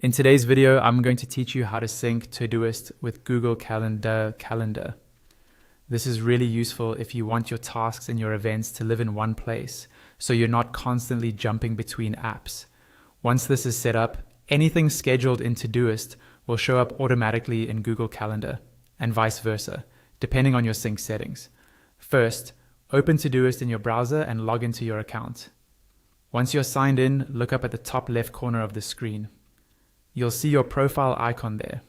In today's video, I'm going to teach you how to sync Todoist with Google Calendar. This is really useful if you want your tasks and your events to live in one place, so you're not constantly jumping between apps. Once this is set up, anything scheduled in Todoist will show up automatically in Google Calendar, and vice versa, depending on your sync settings. First, open Todoist in your browser and log into your account. Once you're signed in, look up at the top left corner of the screen. You'll see your profile icon there.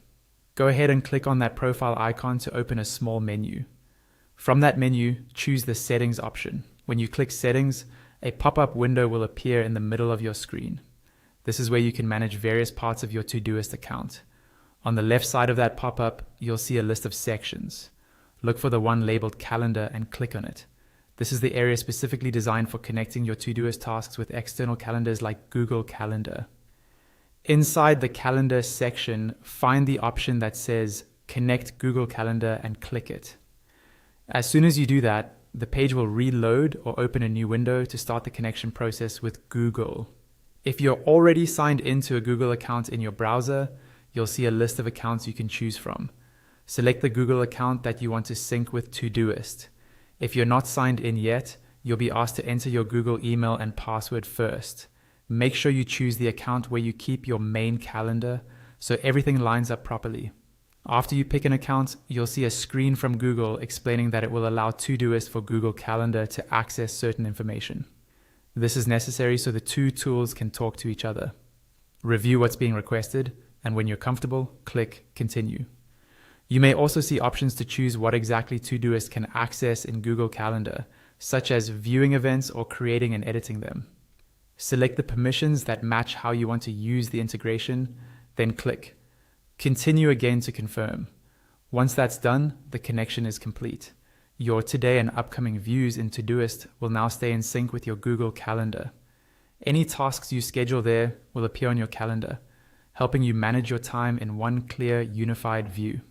Go ahead and click on that profile icon to open a small menu. From that menu, choose the Settings option. When you click Settings, a pop-up window will appear in the middle of your screen. This is where you can manage various parts of your Todoist account. On the left side of that pop-up, you'll see a list of sections. Look for the one labeled Calendar and click on it. This is the area specifically designed for connecting your Todoist tasks with external calendars like Google Calendar. Inside the Calendar section, find the option that says Connect Google Calendar and click it. As soon as you do that, the page will reload or open a new window to start the connection process with Google. If you're already signed into a Google account in your browser, you'll see a list of accounts you can choose from. Select the Google account that you want to sync with Todoist. If you're not signed in yet, you'll be asked to enter your Google email and password first. Make sure you choose the account where you keep your main calendar so everything lines up properly. After you pick an account, you'll see a screen from Google explaining that it will allow Todoist for Google Calendar to access certain information. This is necessary so the two tools can talk to each other. Review what's being requested, and when you're comfortable, click Continue. You may also see options to choose what exactly Todoist can access in Google Calendar, such as viewing events or creating and editing them. Select the permissions that match how you want to use the integration, then click Continue again to confirm. Once that's done, the connection is complete. Your today and upcoming views in Todoist will now stay in sync with your Google Calendar. Any tasks you schedule there will appear on your calendar, helping you manage your time in one clear, unified view.